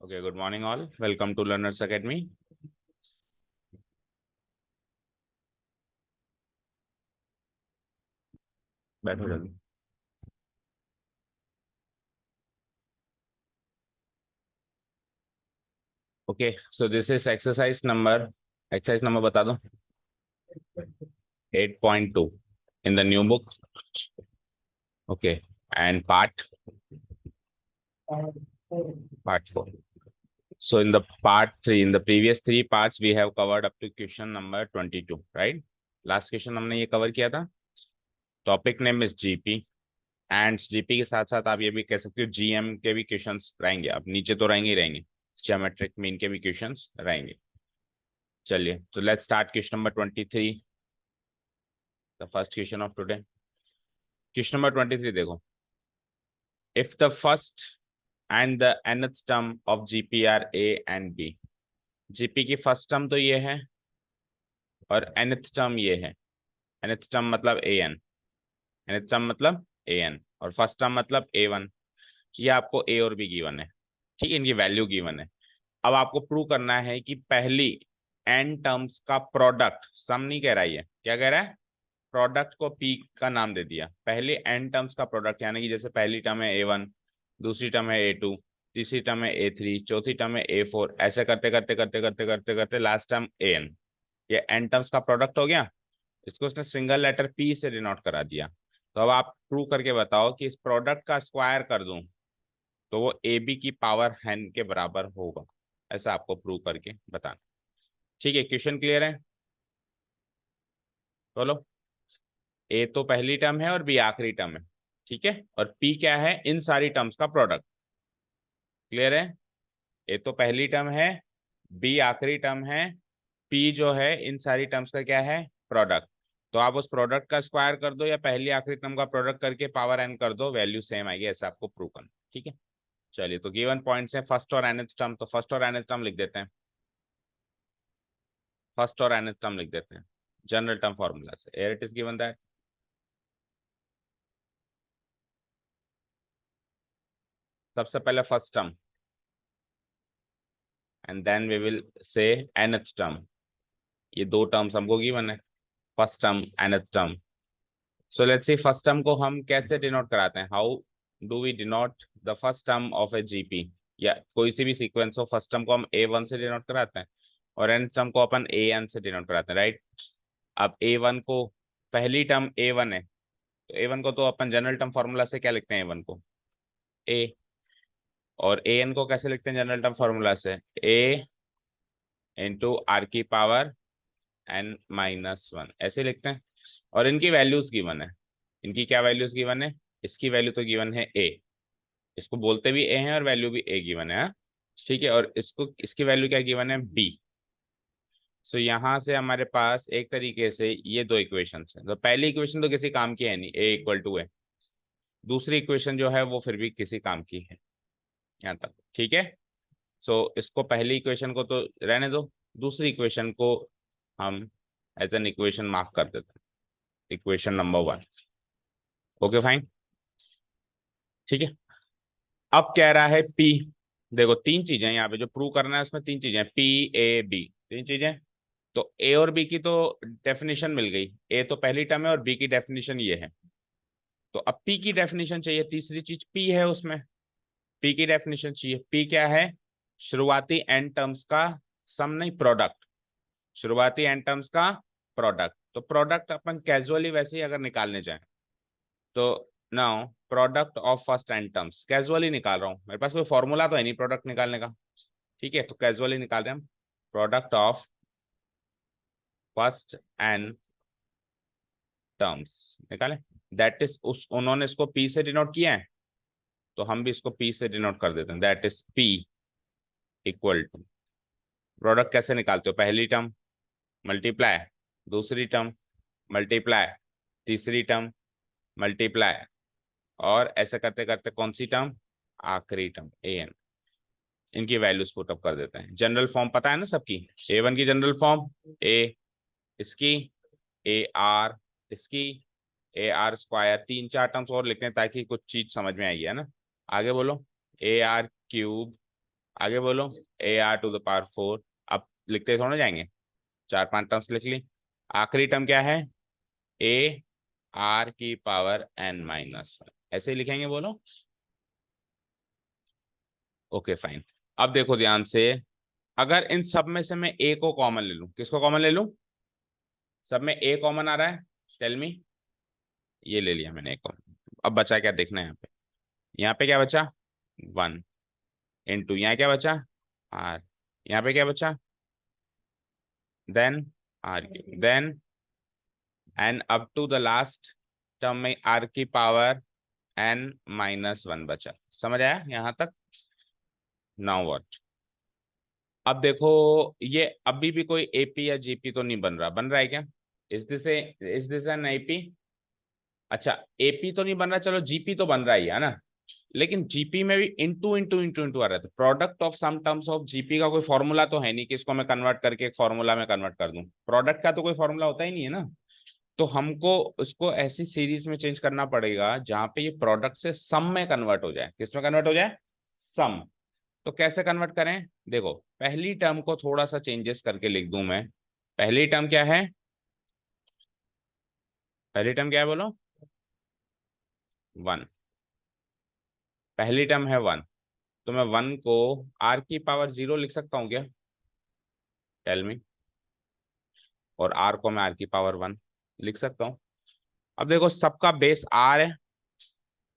Okay, good morning all. Welcome to Learners Academy. बैठो जल्दी. Okay, so this is exercise number बता दो. 8.2 in the new book. Okay, and part 4. So in the part 3, in the previous 3 parts, we have covered up to question number 22, right? Last question हमने ये cover किया था. Topic name is GP. And GP के साथ साथ आप ये भी कह सकते हो जीएम के भी क्वेश्चंस रहेंगे. अब नीचे तो रहेंगे ही रहेंगे, ज्योमेट्रिक मीन के भी क्वेश्चंस रहेंगे. चलिए, तो let's start question number 23, the first question of today. Question number 23 देखो. If the first and the nth term of GP are A and B. GP की फर्स्ट टर्म तो ये है और nth टर्म ये है. nth टर्म मतलब an, nth term मतलब an और फर्स्ट टर्म मतलब a1. ये आपको ए और बी गिवन है. ठीक है, इनकी वैल्यू गिवन है. अब आपको प्रूव करना है कि पहली एन टर्म्स का प्रोडक्ट, सम नहीं कह रहा है, क्या कह रहा है, प्रोडक्ट को पी का नाम दे दिया. पहली एन टर्म्स का प्रोडक्ट यानी कि जैसे पहली टर्म है A1, दूसरी टर्म है A2, तीसरी टर्म है A3, चौथी टर्म है A4, ऐसे करते करते करते करते करते करते लास्ट टर्म AN. ये एन टर्म्स का प्रोडक्ट हो गया. इसको उसने सिंगल लेटर P से डिनोट करा दिया. तो अब आप प्रूव करके बताओ कि इस प्रोडक्ट का स्क्वायर कर दूं तो वो AB की पावर n के बराबर होगा. ऐसा आपको प्रूव करके बताना. ठीक है, क्वेश्चन क्लियर है? बोलो. ए तो पहली टर्म है और बी आखिरी टर्म है. ठीक है, और पी क्या है, इन सारी टर्म्स का प्रोडक्ट. क्लियर है? ए तो पहली टर्म है, बी आखिरी टर्म है, पी जो है इन सारी टर्म्स का क्या है, प्रोडक्ट. तो आप उस प्रोडक्ट का स्क्वायर कर दो या पहली आखिरी टर्म का प्रोडक्ट करके पावर एन कर दो, वैल्यू सेम आएगी. ऐसा आपको प्रूव करना. ठीक है, चलिए. तो गिवन पॉइंट्स है फर्स्ट और nth टर्म. तो फर्स्ट और nth टर्म लिख देते हैं. फर्स्ट और nth टर्म लिख देते हैं जनरल टर्म फॉर्मूला से. Here it is given that सबसे पहले first term and then we will say nth term. ये दो टर्म्स हमको गिवन है, first term nth term. So let's see first term को हम कैसे डिनोट कराते हैं. How do we denote the first term of a GP. या कोई सी भी सीक्वेंस हो, फर्स्ट टर्म को हम A1 से डिनोट कराते हैं और nth टर्म को अपन AN से डिनोट कराते हैं, राइट. अब A1 को, पहली टर्म A1 है तो A1 को तो अपन जनरल टर्म फॉर्मूला से क्या लिखते हैं, A1 को A. और AN को कैसे लिखते हैं जनरल टर्म फॉर्मूला से, A इंटू आर की पावर n-1, ऐसे लिखते हैं. और इनकी वैल्यूज गिवन है. इनकी क्या वैल्यूज गिवन है, इसकी वैल्यू तो गिवन है A. इसको बोलते भी A है और वैल्यू भी A गिवन है, हाँ? ठीक है, और इसको, इसकी वैल्यू क्या गिवन है, B. सो यहाँ से हमारे पास एक तरीके से ये दो इक्वेशन है. तो पहली इक्वेशन तो किसी काम की है नहीं, A इक्वल टू है. दूसरी इक्वेशन जो है वो फिर भी किसी काम की है यहाँ तक. ठीक है, सो इसको पहली इक्वेशन को तो रहने दो, दूसरी इक्वेशन को हम एज एन इक्वेशन मार्क कर देते हैं, इक्वेशन नंबर 1. Okay fine. ठीक है, अब कह रहा है P. देखो तीन चीजें यहाँ पे जो प्रूव करना है, उसमें तीन चीजें, P A B, तीन चीजें. तो A और B की तो डेफिनेशन मिल गई. A तो पहली टर्म है और B की डेफिनेशन ये है. तो अब P की डेफिनेशन चाहिए, तीसरी चीज P है उसमें. P की डेफिनेशन चाहिए. P क्या है, शुरुआती एन टर्म्स का सम, नहीं प्रोडक्ट. शुरुआती एन टर्म्स का प्रोडक्ट. तो प्रोडक्ट अपन कैजुअली वैसे ही अगर निकालने जाए तो now product of first n terms casually निकाल रहा हूं, मेरे पास कोई फॉर्मूला तो है नहीं प्रोडक्ट निकालने का. ठीक है, तो कैजुअली निकाल रहे हैं हम. Product of first n terms निकालें. दैट इज, उस उन्होंने इसको P से डिनोट किया है तो हम भी इसको P से डिनोट कर देते हैं. That is P equal to, product कैसे निकालते हो, पहली टर्म मल्टीप्लाई, दूसरी टर्म मल्टीप्लाई, तीसरी टर्म मल्टीप्लाई, और ऐसे करते करते कौन सी टर्म, आखिरी टर्म AN. इनकी वैल्यूज पुट अप कर देते हैं. जनरल फॉर्म पता है ना सबकी. A1 की जनरल फॉर्म A, इसकी AR, इसकी AR स्क्वायर. तीन चार टर्म्स और लिखते हैं ताकि कुछ चीज समझ में आएगी, है ना. आगे बोलो. AR क्यूब आगे बोलो AR⁴। अब लिखते थोड़ा जाएंगे, 4-5 टर्म्स लिख ली। आखिरी टर्म क्या है, AR⁴ ऐसे ही लिखेंगे, बोलो। Okay fine. अब देखो ध्यान से, अगर इन सब में से मैं ए को कॉमन ले लूं, किसको कॉमन ले लूं, सब में ए कॉमन आ रहा है, टेल मी। ये ले लिया मैंने ए कॉमन। अब बचा क्या देखना है यहाँ पे, यहाँ पे क्या बचा, 1 इंटू यहाँ क्या बचा, आर, यहाँ पे क्या बचा, then R⁴, then n up to the last term में R⁴ बचा। समझ आया यहाँ तक। नाउ व्हाट, अब देखो, ये अभी भी कोई एपी या जीपी तो नहीं बन रहा, बन रहा है क्या, इस दिस एन एपी। अच्छा, एपी तो नहीं बन रहा, चलो जीपी तो बन रहा ही है ना। लेकिन जीपी में भी इंटू इंटू इंटू इंटू आ रहा है, तो product of some terms of GP का कोई फॉर्मूला तो है नहीं कि इसको मैं कन्वर्ट करके एक फॉर्मूला में कन्वर्ट कर दूं, प्रोडक्ट का तो कोई फॉर्मूला होता ही नहीं है ना। तो हमको उसको ऐसी सीरीज में चेंज करना पड़ेगा जहां पे ये प्रोडक्ट से सम में कन्वर्ट हो जाए, किस में कन्वर्ट हो जाए, सम। तो कैसे कन्वर्ट करें, देखो पहली टर्म को थोड़ा सा चेंजेस करके लिख दूं मैं। पहली टर्म क्या है, पहली टर्म क्या है बोलो, 1। पहली टर्म है 1, तो मैं 1 को R⁴ लिख सकता हूँ क्या, टेल मी। और R को मैं R⁴ लिख सकता हूँ। अब देखो सबका बेस R है,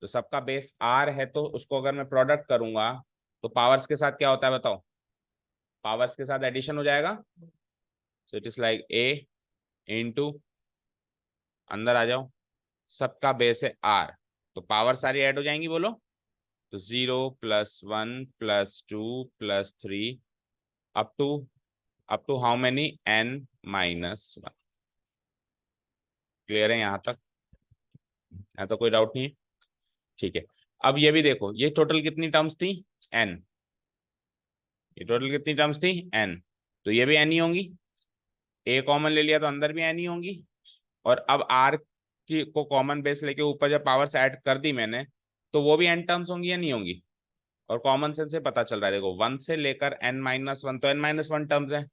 तो सबका बेस R है, तो उसको अगर मैं प्रोडक्ट करूंगा तो पावर्स के साथ क्या होता है बताओ, पावर्स के साथ एडिशन हो जाएगा। So it is like A into, अंदर आ जाओ, सबका बेस है R, तो पावर सारी ऐड हो जाएंगी, बोलो। तो 0 +1 +2 +3 up to, how many, n-1। Clear है यहाँ तक, यहाँ तो कोई डाउट नहीं है, ठीक है। अब ये भी देखो, ये टोटल कितनी टर्म्स थी, n, ये टोटल कितनी टर्म्स थी, n, तो ये भी n ही होंगी। a कॉमन ले लिया तो अंदर भी n ही होंगी। और अब r की को कॉमन बेस लेके ऊपर जब पावर्स ऐड कर दी मैंने, तो वो भी n टर्म्स होंगी या नहीं होंगी। और कॉमन सेंस से पता चल रहा है, देखो 1 से लेकर n-1, तो n-1 टर्म्स है,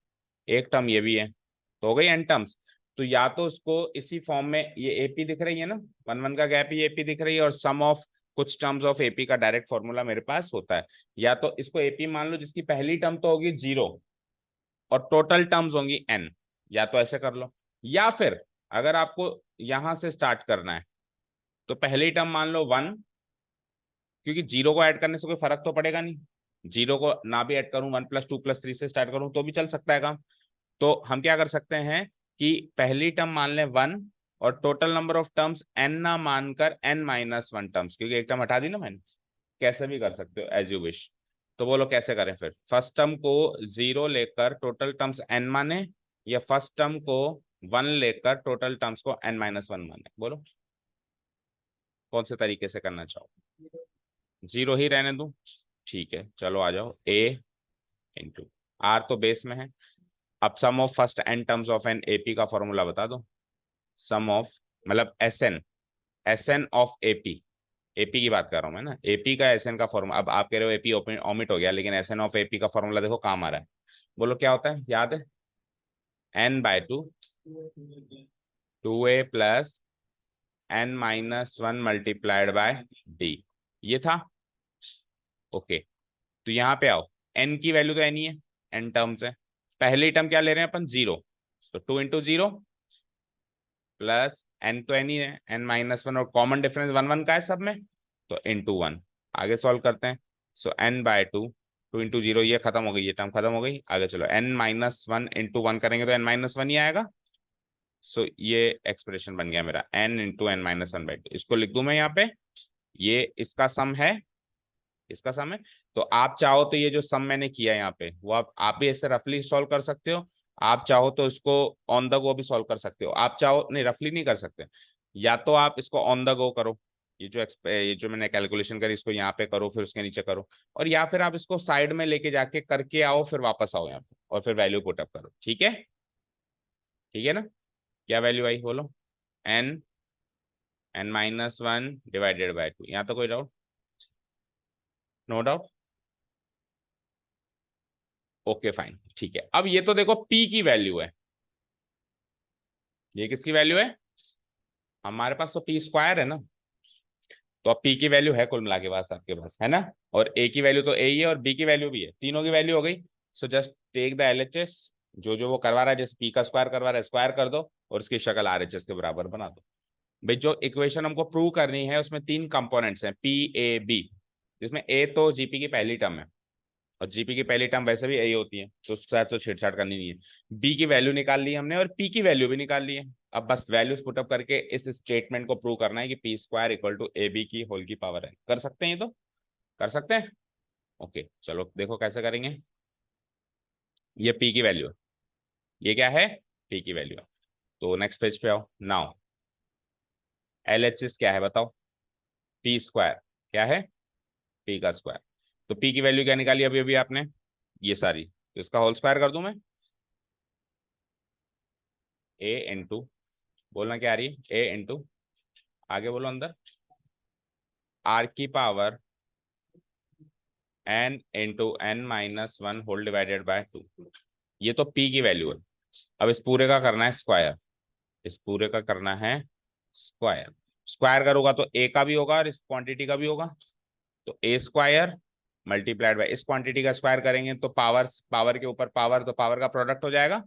एक टर्म ये भी है, तो हो गई n टर्म्स। तो या तो उसको इसी फॉर्म में, ये एपी दिख रही है ना, 1-1 का गैप, ये एपी दिख रही है, और सम ऑफ कुछ टर्म्स ऑफ एपी का डायरेक्ट फॉर्मूला मेरे पास होता है। या तो इसको एपी मान लो जिसकी पहली टर्म तो होगी 0 और टोटल टर्म्स होंगी n, या तो ऐसे कर लो। या फिर अगर आपको यहां से स्टार्ट करना है, तो पहली टर्म मान लो 1, क्योंकि 0 को ऐड करने से कोई फर्क तो पड़ेगा नहीं, 0 को ना भी ऐड करूं, 1 +2 +3 से स्टार्ट करूं तो भी चल सकता है काम। तो हम क्या कर सकते हैं कि पहली टर्म मान लें 1, और total number of terms n ना मानकर n-1 टर्म्स, क्योंकि एक टर्म हटा दी ना मैंने। कैसे भी कर सकते हो एज यू विश। तो बोलो कैसे करें फिर, फर्स्ट टर्म को 0 लेकर टोटल टर्म्स n माने, या फर्स्ट टर्म को 1 लेकर टोटल टर्म्स को n-1 माने, बोलो कौन से तरीके से करना चाहो। 0 ही रहने दूं, ठीक है, चलो आ जाओ, a इंटू आर तो बेस में है। अब sum of first n terms of an AP का फॉर्मूला बता दो, सम ऑफ, मतलब S N of AP, AP की बात कर रहा हूँ मैं ना, एपी का एसएन का फॉर्मूला। अब आप कह रहे हो एपी ओमिट हो गया, लेकिन एसएन ऑफ एपी का फॉर्मूला देखो काम आ रहा है, बोलो क्या होता है, याद है, n/2 2a + n-1 multiplied by D, ये था। ओके, तो यहाँ पे आओ, n की वैल्यू तो n ही है, n टर्म्स है। पहली टर्म क्या ले रहे हैं अपन, 0, तो 2 × 0 प्लस n तो n ही है, n-1, और कॉमन डिफरेंस 1-1 का है सब में, तो ×1। आगे सॉल्व करते हैं। सो n/2, 2 × 0, ये खत्म हो गई, ये टर्म खत्म हो गई। आगे चलो, n-1 × 1 करेंगे तो n-1 ही आएगा। सो ये एक्सप्रेशन बन गया मेरा, n × n-1/2। इसको लिख दूं मैं यहाँ पे, ये इसका सम है, इसका सम है। तो आप चाहो तो ये जो सम मैंने किया यहाँ पे, वो आप भी ऐसे रफली सॉल्व कर सकते हो। आप चाहो तो इसको ऑन द गो भी सॉल्व कर सकते हो, आप चाहो नहीं, रफली नहीं कर सकते। या तो आप इसको ऑन द गो करो, ये जो मैंने कैलकुलेशन करी इसको यहाँ पे करो, फिर उसके नीचे करो। और या फिर आप इसको साइड में लेके जाके करके आओ, फिर वापस आओ यहाँ पे और फिर वैल्यू पुटअप करो, ठीक है, ठीक है ना। क्या वैल्यू आई बोलो, n n-1 / 2, यहाँ तो कोई doubt, no doubt. Okay fine, ठीक है। अब ये तो देखो पी की वैल्यू है, ये किसकी वैल्यू है? हमारे पास तो पी स्क्वायर है ना, तो अब पी की वैल्यू है कुल मिला के पास आपके पास, है ना। और ए की वैल्यू तो ए ही है और बी की वैल्यू भी है, तीनों की वैल्यू हो गई। So just take the LHS, जो जो वो करवा रहा है, जैसे पी का स्क्वायर करवा रहा है, स्क्वायर कर दो और उसकी शक्ल आरएचएस के बराबर बना दो। भाई जो इक्वेशन हमको प्रूव करनी है उसमें तीन कंपोनेंट्स हैं, पी ए बी, जिसमें ए तो जीपी की पहली टर्म है और जीपी की पहली टर्म वैसे भी यही होती है, तो उसके साथ तो छेड़छाड़ करनी नहीं है। बी की वैल्यू निकाल ली हमने और पी की वैल्यू भी निकाल ली है। अब बस वैल्यूज पुटअप करके इस स्टेटमेंट को प्रूव करना है कि P square equal to A B की होल की पावर है। कर सकते हैं ये तो, कर सकते हैं। ओके चलो देखो कैसे करेंगे। ये पी की वैल्यू है, ये क्या है? पी की वैल्यू है। तो नेक्स्ट पेज पे आओ नाउ। एल एच एस क्या है बताओ? पी स्क्वायर क्या है? पी का स्क्वायर। तो पी की वैल्यू क्या निकाली अभी अभी आपने? ये सारी, तो इसका होल स्क्वायर कर दूं मैं? ए इंटू, बोलना क्या आ रही है? ए इंटू, आगे बोलो अंदर, आर की power n into n minus one whole divided by two. ये तो पी की वैल्यू है। अब इस पूरे का करना है स्क्वायर, इस पूरे का करना है स्क्वायर। स्क्वायर करूंगा तो ए का भी होगा और इस क्वांटिटी का भी होगा, तो ए स्क्वायर मल्टीप्लाइड बाय इस क्वांटिटी का स्क्वायर करेंगे तो पावर, पावर के ऊपर पावर, तो पावर का प्रोडक्ट हो जाएगा।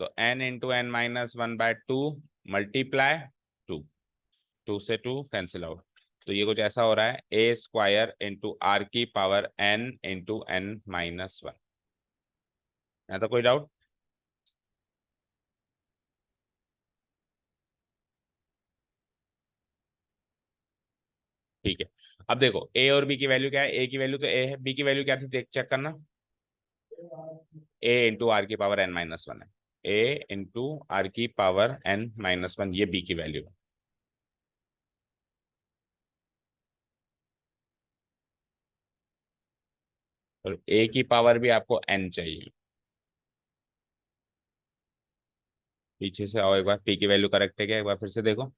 तो n into n minus one by two multiply two, two से टू कैंसिल आउट। तो ये कुछ ऐसा हो रहा है, ए स्क्वायर इंटू आर की power n into n minus one. है तो कोई डाउट? ठीक है। अब देखो ए और बी की वैल्यू क्या है? ए की वैल्यू तो ए है, बी की वैल्यू क्या थी देख चेक करना। ए इंटू आर की पावर एन माइनस वन है, ए इंटू आर की पावर एन माइनस वन, ये बी की वैल्यू है। और ए की पावर भी आपको एन चाहिए। पीछे से आओ एक बार, पी की वैल्यू करेक्ट है क्या एक बार फिर से देखो।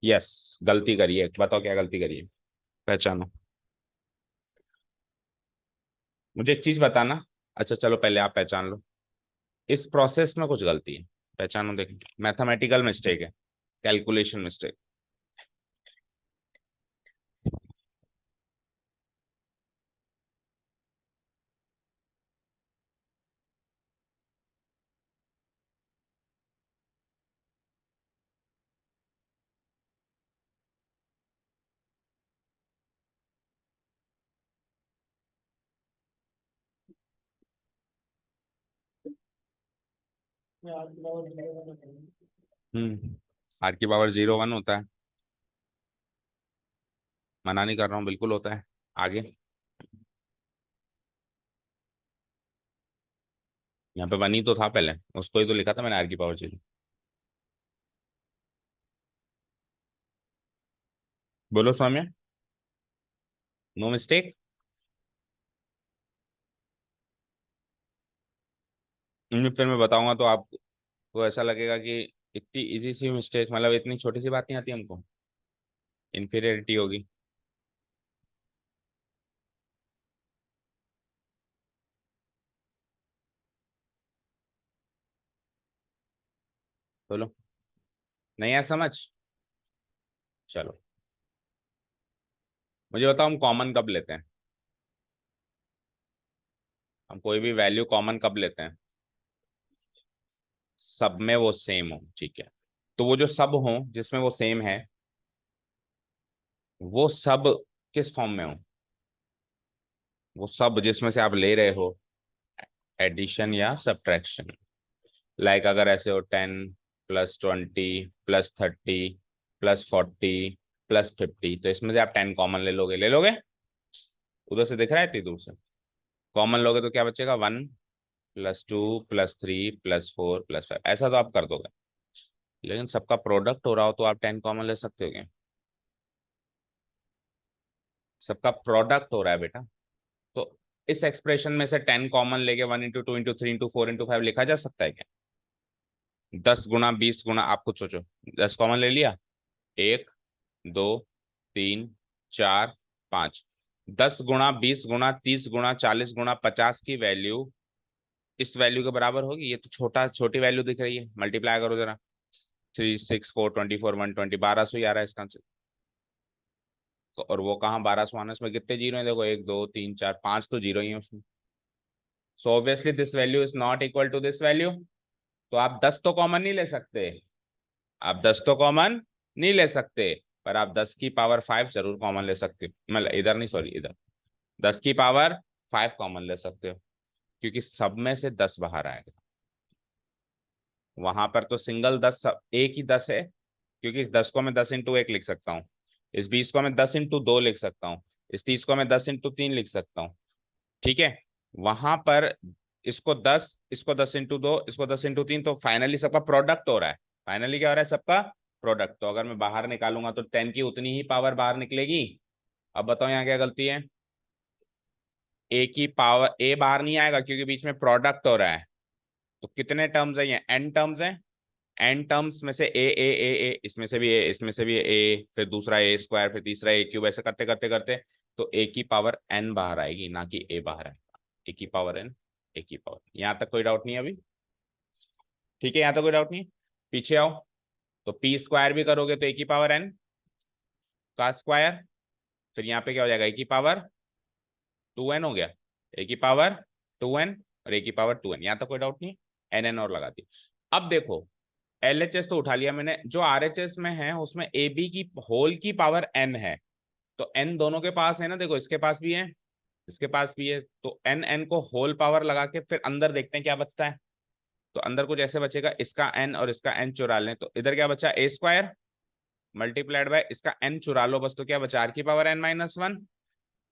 यस, गलती करिए, बताओ क्या गलती करिए, पहचानो। मुझे एक चीज बताना। अच्छा चलो पहले आप पहचान लो, इस प्रोसेस में कुछ गलती है, पहचानो। देखो मैथमेटिकल मिस्टेक है, कैलकुलेशन मिस्टेक। आर की पावर जीरो वन होता है, मना नहीं कर रहा हूँ, बिल्कुल होता है। आगे यहाँ पे वन ही तो था पहले, उसको ही तो लिखा था मैंने, आर की पावर जीरो। बोलो सौम्या, नो मिस्टेक? फिर मैं बताऊंगा तो आपको ऐसा लगेगा कि इतनी इजी सी मिस्टेक, मतलब इतनी छोटी सी बात नहीं आती हमको, इन्फीरियरिटी होगी। बोलो, नहीं आया समझ? चलो मुझे बताओ, हम कॉमन कब लेते हैं? हम कोई भी वैल्यू कॉमन कब लेते हैं? सब में वो सेम हो, ठीक है। तो वो जो सब हो जिसमें वो सेम है, वो सब किस फॉर्म में हो? वो सब जिसमें से आप ले रहे हो एडिशन या सब्ट्रैक्शन। लाइक अगर ऐसे हो 10 प्लस 20 प्लस 30 प्लस 40 प्लस 50, तो इसमें से आप 10 कॉमन ले लोगे, ले लोगे? उधर से दिख रहा है इतनी दूर से, कॉमन लोगे तो क्या बचेगा? 1 प्लस 2 प्लस 3 प्लस 4 प्लस 5, ऐसा तो आप कर दोगे। लेकिन सबका प्रोडक्ट हो रहा हो तो आप 10 कॉमन ले सकते हो क्या? सबका प्रोडक्ट हो रहा है बेटा, तो इस एक्सप्रेशन में से 10 कॉमन लेके 1 इंटू 2 इंटू 3 इंटू 4 इंटू 5 लिखा जा सकता है क्या? 10 गुना 20 गुना, आप खुद सोचो। 10 कॉमन ले लिया, 1 2 3 4 5, 10 गुणा 20 गुणा 30 गुणा 40 गुणा 50 की वैल्यू इस वैल्यू के बराबर होगी। ये तो छोटी वैल्यू दिख रही है, मल्टीप्लाई करो जरा। 3 6 4 24 120, 1200 ही आ रहा है इसका आंसर। और वो कहाँ 1200 आना, इसमें कितने जीरो हैं देखो, 1 2 3 4 5 तो जीरो ही है उसमें। So obviously this value is not equal to this value. तो आप 10 तो कॉमन नहीं ले सकते, आप 10 तो कॉमन नहीं ले सकते, पर आप 10 की पावर 5 जरूर कॉमन ले सकते हो। मतलब इधर नहीं, सॉरी इधर 10 की पावर 5 कॉमन ले सकते हो, क्योंकि सब में से 10 बाहर आएगा। वहां पर तो सिंगल 10 एक ही 10 है, क्योंकि इस 10 को मैं 10 × 1 लिख सकता हूँ, इस 20 को मैं 10 × 2 लिख सकता हूँ, इस 30 को मैं 10 × 3 लिख सकता हूँ। ठीक है, वहां पर इसको 10, इसको 10 × 2, इसको 10 × 3, तो फाइनली सबका प्रोडक्ट हो रहा है। फाइनली क्या हो रहा है, सबका प्रोडक्ट। तो अगर मैं बाहर निकालूंगा तो 10 की उतनी ही पावर बाहर निकलेगी। अब बताओ यहाँ क्या गलती है, ए की पावर ए बाहर नहीं आएगा क्योंकि बीच में प्रोडक्ट हो रहा है। तो कितने टर्म्स है, ये एन टर्म्स है। एन टर्म्स में से ए, इसमें से भी ए, इसमें से भी ए, फिर दूसरा ए स्क्वायर, फिर तीसरा ए क्यूब, ऐसे करते करते करते तो ए की पावर एन बाहर आएगी, ना कि ए बाहर आएगा। ए की पावर एन, ए की पावर, यहाँ तक कोई डाउट नहीं है अभी? ठीक है, यहाँ तक कोई डाउट नहीं है। पीछे आओ, तो पी स्क्वायर भी करोगे तो ए की पावर एन का स्क्वायर, फिर यहाँ पे क्या हो जाएगा, ए की पावर 2n हो गया, ए की पावर 2n और ए की पावर 2n। यहाँ तक कोई डाउट नहीं है, एन एन और लगा दी। अब देखो, एलएचएस तो उठा लिया मैंने, जो आरएचएस में है उसमें ए बी की होल की पावर एन है। तो एन दोनों के पास है ना, देखो इसके पास भी है, इसके पास भी है, तो एन एन को होल पावर लगा के फिर अंदर देखते हैं क्या बचता है। तो अंदर कुछ ऐसे बचेगा, इसका एन और इसका एन चुरा लें, तो इधर क्या बचा, ए स्क्वायर मल्टीप्लाइड बाय इसका एन चुरा लो बस, तो क्या बचा, आर की पावर एन माइनस वन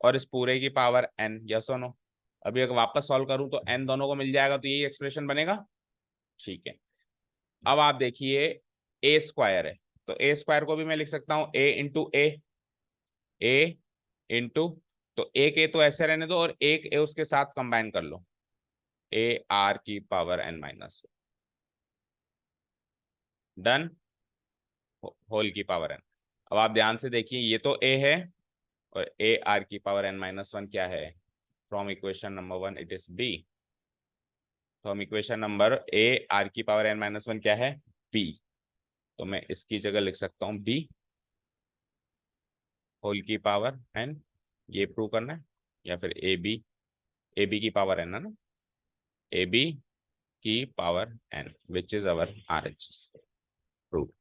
और इस पूरे की पावर एन। यस और नो? अभी अगर वापस सॉल्व करूं तो एन दोनों को मिल जाएगा, तो यही एक्सप्रेशन बनेगा। ठीक है, अब आप देखिए, ए स्क्वायर है, तो ए स्क्वायर को भी मैं लिख सकता हूँ ए इंटू ए इंटू, तो एक ए तो ऐसे रहने दो और एक ए उसके साथ कंबाइन कर लो, ए आर की power n minus, done, whole की पावर एन। अब आप ध्यान से देखिए, ये तो ए है और ए आर की पावर एन माइनस वन क्या है, from equation number 1 it is B. तो हम इक्वेशन नंबर ए आर की पावर एन माइनस वन क्या है, बी। तो मैं इसकी जगह लिख सकता हूँ बी होल की पावर एन, ये प्रूव करना है, या फिर ए बी की पावर एन है ना, ए बी की power n which is our R H S, prove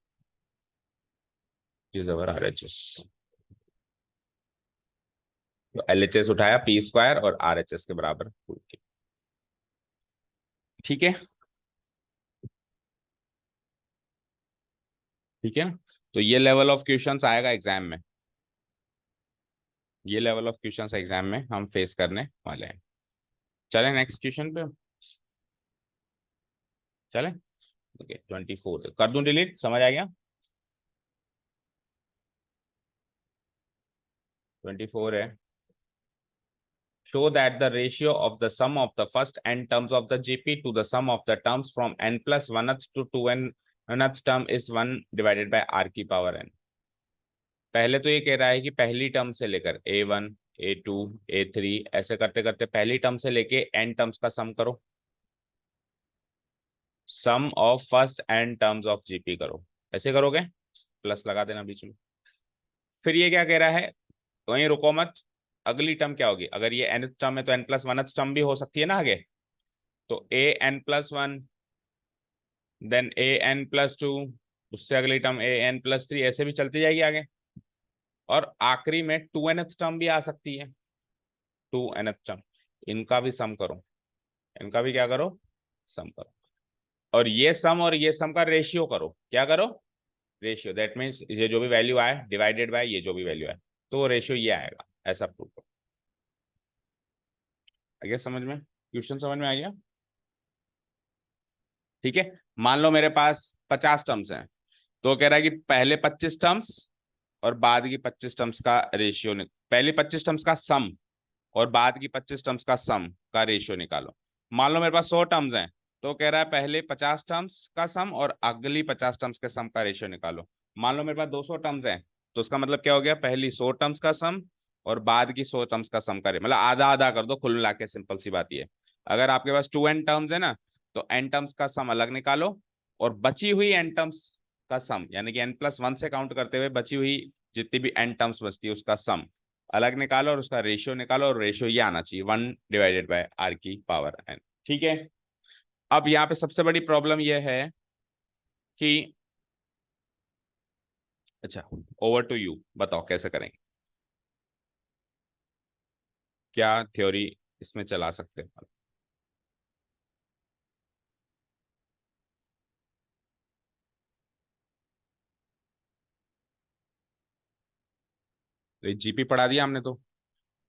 is our R H S. तो एल एच एस उठाया, पी स्क्वायर और आर एच एस के बराबर प्रूव किया। ठीक है, ठीक है ना? तो ये लेवल ऑफ क्वेश्चंस आएगा एग्जाम में, ये लेवल ऑफ क्वेश्चंस एग्जाम में हम फेस करने वाले हैं। चलें नेक्स्ट क्वेश्चन पे, चलें। ओके 24 कर दूं डिलीट, समझ आ गया? 24 है, show that the ratio of the sum of the first n terms of the GP to the sum of the terms from n plus 1th to 2nth term is 1 divided by r की power n। पहले तो ये कह रहा है कि पहली term से लेकर a1 a2 a3 ऐसे करते करते पहली टर्म से लेके n टर्म्स का सम करो, sum of first n terms of GP करो। ऐसे करोगे, प्लस लगा देना बीच में। फिर ये क्या कह रहा है, वहीं रुको मत, अगली टर्म क्या होगी, अगर ये nth टर्म है तो n प्लस 1th टर्म भी हो सकती है ना आगे, तो A N plus one, then A N plus two, उससे अगली term A N plus three, ऐसे भी चलती जाएगी आगे। और आखिरी में 2nth टर्म भी आ सकती है, 2nth टर्म। इनका भी सम करो, इनका भी क्या करो, सम करो। और ये सम का रेशियो करो, क्या करो, रेशियो। दैट मीन्स ये जो भी वैल्यू आए डिवाइडेड बाय ये जो भी वैल्यू आए, तो वो रेशियो ये आएगा, ऐसा प्रूव करो। आ गया समझ में, क्वेश्चन समझ में आ गया? ठीक है, मान लो मेरे पास 50 टर्म्स हैं, तो कह रहा है कि पहले 25 टर्म्स और बाद की 25 टर्म्स का रेशियो, पहले 25 टर्म्स का सम और बाद की 25 टर्म्स का सम का रेशियो निकालो। मान लो मेरे पास 100 टर्म्स हैं, तो कह रहा है पहले 50 टर्म्स का सम और अगली 50 टर्म्स के सम का रेशियो निकालो। मान लो मेरे पास 200 टर्म्स हैं, तो उसका मतलब क्या हो गया, पहली 100 टर्म्स का सम और बाद की 100 टर्म्स का सम करे, मतलब आधा आधा कर दो, कुल मिला के सिंपल सी बात ये है। अगर आपके पास 2n टर्म्स है ना, तो n टर्म्स का सम अलग निकालो, और बची हुई n टर्म्स का सम, यानी कि n+1 से काउंट करते हुए बची हुई जितनी भी n टर्म्स बचती है उसका सम अलग निकालो, और उसका रेशियो निकालो, और रेशियो ये आना चाहिए 1/r⁴n। ठीक है। अब यहाँ पे सबसे बड़ी प्रॉब्लम यह है कि, अच्छा, ओवर टू यू, बताओ कैसे करेंगे, क्या थ्योरी इसमें चला सकते हैं। तो जीपी पढ़ा दिया हमने, तो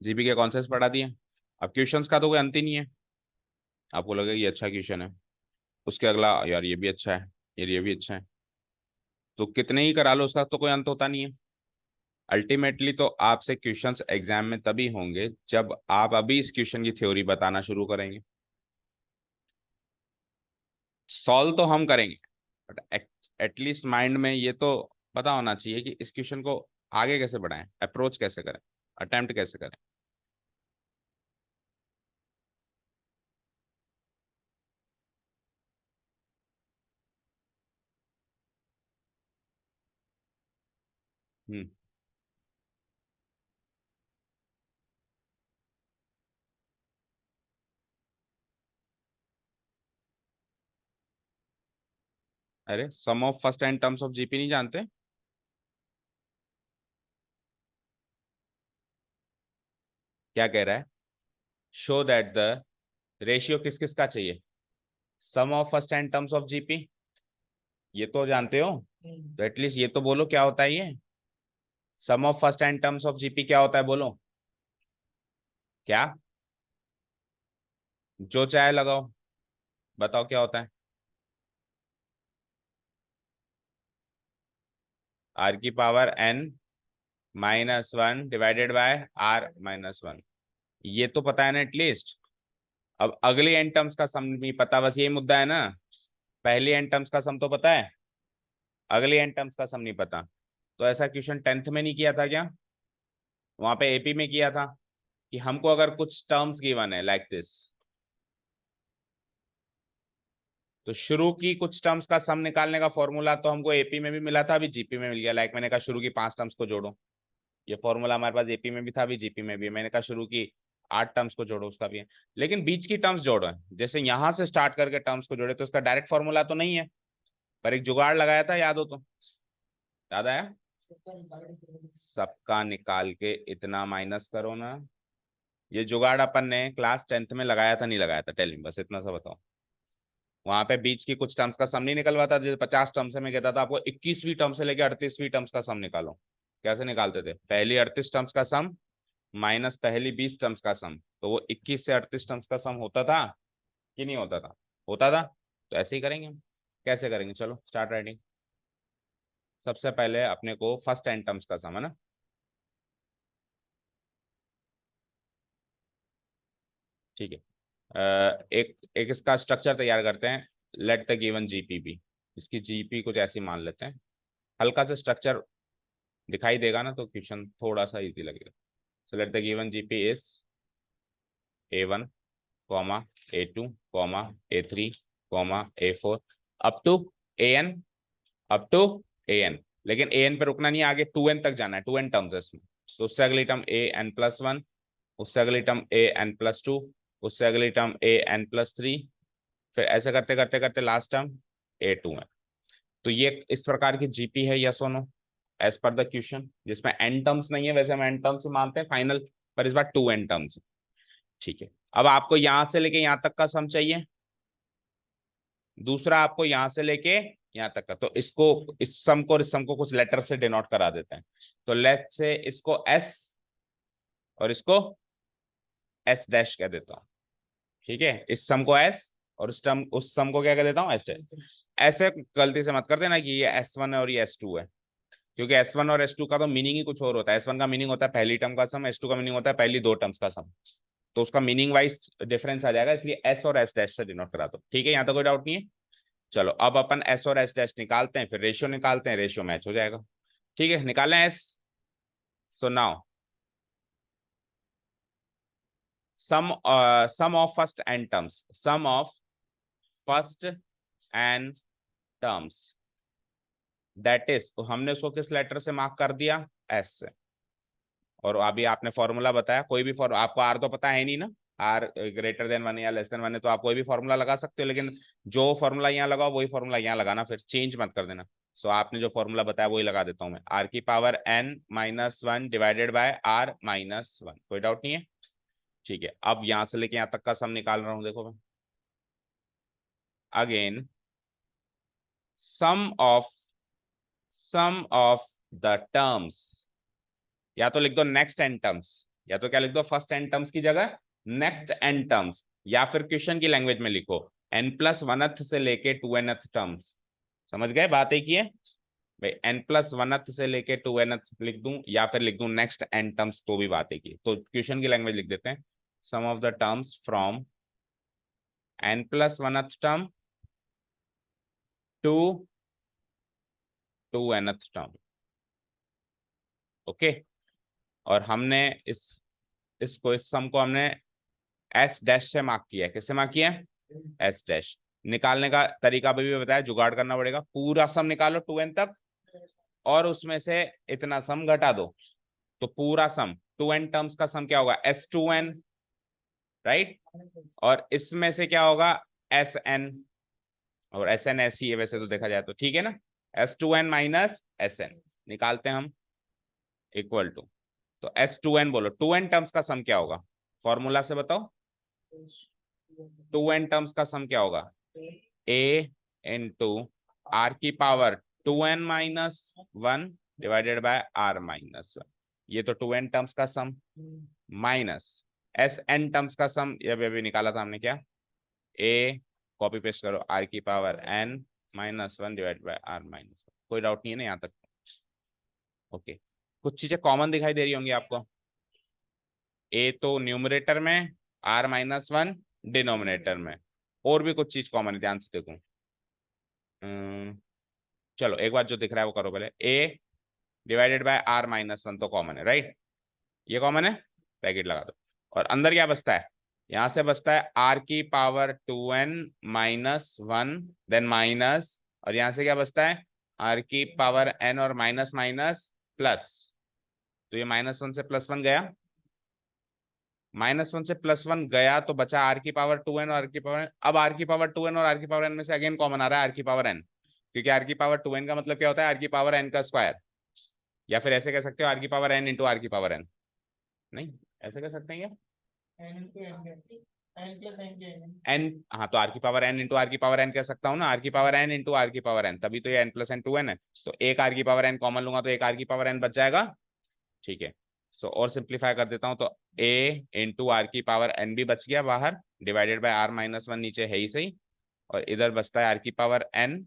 जीपी के कॉन्सेप्ट पढ़ा दिए। अब क्वेश्चंस का तो कोई अंत ही नहीं है। आपको लगेगा ये अच्छा क्वेश्चन है, उसके अगला यार ये भी अच्छा है, यार ये भी अच्छा है, तो कितने ही करा लो उसका तो कोई अंत होता नहीं है। अल्टीमेटली तो आपसे क्वेश्चंस एग्जाम में तभी होंगे जब आप अभी इस क्वेश्चन की थ्योरी बताना शुरू करेंगे। सॉल्व तो हम करेंगे, बट एटलीस्ट माइंड में ये तो पता होना चाहिए कि इस क्वेश्चन को आगे कैसे बढ़ाएं, अप्रोच कैसे करें, अटेम्प्ट कैसे करें। हम्म। अरे sum of first n terms of GP नहीं जानते? क्या कह रहा है? शो दैट द रेशियो किस किस का चाहिए, sum of first n terms of GP, ये तो जानते हो। तो एटलीस्ट ये तो बोलो क्या होता है ये, sum of first n terms of GP क्या होता है, बोलो क्या, जो चाहे लगाओ, बताओ क्या होता है। r⁻n−1 डिवाइडेड बाय r−1, ये तो पता है ना एटलीस्ट। अब अगली एन टर्म्स का सम नहीं पता, बस यही मुद्दा है ना। पहली एन टर्म्स का सम तो पता है, अगली एन टर्म्स का सम नहीं पता। तो ऐसा क्वेश्चन 10th में नहीं किया था क्या, वहां पे एपी में किया था, कि हमको अगर कुछ टर्म्स गिवन है लाइक दिस, तो शुरू की कुछ टर्म्स का सम निकालने का फॉर्मूला तो हमको एपी में भी मिला था, अभी जीपी में मिल गया। लाइक मैंने कहा शुरू की 5 टर्म्स को जोड़ो, ये फॉर्मूला हमारे पास एपी में भी था, अभी जीपी में भी है। मैंने कहा शुरू की 8 टर्म्स को जोड़ो, उसका भी है। लेकिन बीच की टर्म्स जोड़ो है, जैसे यहां से स्टार्ट करके टर्म्स को जोड़े, तो उसका डायरेक्ट फॉर्मूला तो नहीं है, पर एक जुगाड़ लगाया था, याद हो तो, याद आया। सबका निकाल के इतना माइनस करो ना, ये जुगाड़ अपन ने क्लास 10th में लगाया था नहीं लगाया था, टेल मी, बस इतना सा बताओ। वहां पे बीच की कुछ टर्म्स का सम नहीं निकलवाता, जैसे 50 टर्म से मैं कहता था आपको 21वीं टर्म से लेकर 38वीं टर्म्स का सम निकालो। कैसे निकालते थे, पहली 38 टर्म्स का सम माइनस पहली 20 टर्म्स का सम, तो वो 21 से 38 टर्म्स का सम होता था कि नहीं होता था, होता था। तो ऐसे ही करेंगे हम। कैसे करेंगे, चलो स्टार्ट राइटिंग। सबसे पहले अपने को फर्स्ट एन टर्म्स का सम है ना, ठीक है। एक एक इसका स्ट्रक्चर तैयार करते हैं। Let the given GP B, इसकी जीपी कुछ ऐसी मान लेते हैं। हल्का सा स्ट्रक्चर दिखाई देगा ना तो क्वेश्चन थोड़ा सा इजी लगेगा। So let the given GP is a1 comma a2 comma a3 comma a4 up to an, up to an। लेकिन an पे रुकना नहीं है, आगे 2n तक जाना है, 2n टर्म्स है इसमें। तो उससे अगली टर्म an+1, उससे अगली टर्म an+2, उससे अगली टर्म an+3, फिर ऐसे करते करते करते लास्ट टर्म a2 है। तो ये इस प्रकार की जीपी है, यस और no, as per the question, जिसमें एन टर्म्स नहीं है, वैसे हम एन टर्म्स ही मानते हैं फाइनल, पर इस बार 2n टर्म्स। ठीक है। अब आपको यहां से लेके यहां तक का सम चाहिए, दूसरा आपको यहां से लेके यहां तक का, तो इसको, इस सम को और इस सम को कुछ लेटर से डिनोट करा देते हैं। तो लेट से इसको एस और इसको एस डैश कह देता हूँ। ठीक है, इस सम को एस और उस सम को क्या कह देता हूँ, एस डैश। ऐसे गलती से मत कर देना कि ये S1 है और ये S2 है, क्योंकि S1 और S2 का तो मीनिंग ही कुछ और होता है। S1 का मीनिंग होता है पहली टर्म का सम, S2 का मीनिंग होता है पहली 2 टर्म्स का सम। तो उसका मीनिंग वाइज डिफरेंस आ जाएगा, इसलिए एस और एस डैश से डिनोट करा दो। ठीक है, यहाँ तो कोई डाउट नहीं है। चलो अब अपन एस और एस डैश निकालते हैं, फिर रेशियो निकालते हैं, रेशियो मैच हो जाएगा। ठीक है, निकालें S. So now sum of first n terms, sum of first n terms, that is, तो हमने उसको किस लेटर से मार्क कर दिया, एस से। और अभी आपने फॉर्मूला बताया, कोई भी फॉर्मूला, आपको आर तो पता है नहीं ना, आर ग्रेटर देन 1 या लेस देन 1 है, तो आप कोई भी फॉर्मूला लगा सकते हो, लेकिन जो फॉर्मूला यहाँ लगाओ वही फॉर्मूला यहाँ लगाना, फिर चेंज मत कर देना। सो आपने जो फॉर्मूला बताया वही लगा देता हूँ मैं, आर की power n minus 1 divided by R minus 1। कोई डाउट नहीं है? ठीक है, अब यहां से लेके यहाँ तक का सम निकाल रहा हूँ, देखो मैं again, sum of the terms, या तो लिख दो नेक्स्ट एन टर्म्स, या तो क्या लिख दो, फर्स्ट एन टर्म्स की जगह नेक्स्ट एन टर्म्स, या फिर क्वेश्चन की लैंग्वेज में लिखो n+1th से लेके 2nth टर्म्स। समझ गए, बात एक ही है भाई, n+1th से लेके 2nth लिख दूं, या फिर लिख दूं नेक्स्ट एन टर्म्स, तो भी बात एक ही। तो क्वेश्चन की लैंग्वेज लिख देते हैं, sum of the terms from n+1th term to 2nth term. Okay, और हमने इसको, इस सम को हमने एस डैश से मार्क किया है। किससे मार्क किया है? S dash. निकालने का तरीका भी बताया, जुगाड़ करना पड़ेगा, पूरा सम निकालो 2n तक, और उसमें से इतना सम घटा दो, तो पूरा सम 2n टर्म्स का सम क्या होगा, S2n, राइट। और इसमें से क्या होगा, Sn, और Sn ऐसी है वैसे तो देखा जाए तो, ठीक है ना, S2n माइनस Sn निकालते हैं हम, इक्वल टू, तो S2n बोलो, 2n टर्म्स का सम क्या होगा, फॉर्मूला से बताओ, 2n टर्म्स का सम क्या होगा, a इंटू आर की power 2n minus 1 divided by R minus 1, ये तो 2n टर्म्स का सम, माइनस Sn टर्म्स का सम, ये अभी निकाला था हमने, क्या, a, कॉपी पेस्ट करो, आर की power n minus 1 divided by R minus 1। कोई डाउट नहीं है ना यहाँ तक? ओके, कुछ चीजें कॉमन दिखाई दे रही होंगी आपको, ए तो न्यूमरेटर में, आर माइनस 1 डिनोमिनेटर में, और भी कुछ चीज कॉमन है, ध्यान से देखो। चलो एक बार जो दिख रहा है वो करो पहले, ए डिवाइडेड बाय आर माइनस 1 तो कॉमन है, राइट, ये कॉमन है, ब्रैकेट लगा दो। और अंदर क्या बचता है, यहां से बचता है आर की power 2n minus 1, then minus, और यहां से क्या बचता है, आर की पावर n और माइनस माइनस प्लस, तो ये -1 से +1 गया, -1 से +1 गया, तो बचा आर की पावर 2n और आर की पावर n। अब आर की पावर 2n और आर की पावर n में से अगेन कॉमन आ रहा है आर की पावर n, क्योंकि आर की पावर 2n का मतलब क्या होता है, आर की पावर n का स्क्वायर, या फिर ऐसे कह सकते हो आर की पावर n इंटू आर की पावर n, नहीं ऐसे कह सकते हैं क्या, n, हाँ तो आर की पावर n इंटू आर की पावर n कह सकता हूँ ना, आर की पावर n इंटू आर की पावर n, तभी तो ये n+n2n है, तो एक आर की पावर n कॉमन लूंगा तो एक आर की पावर n बच जाएगा, ठीक है। सो और सिंप्लीफाई कर देता हूँ, तो a इंटू आर की पावर n भी बच गया बाहर, डिवाइडेड बाय आर माइनस 1 नीचे है ही सही, और इधर बचता है आर की पावर n,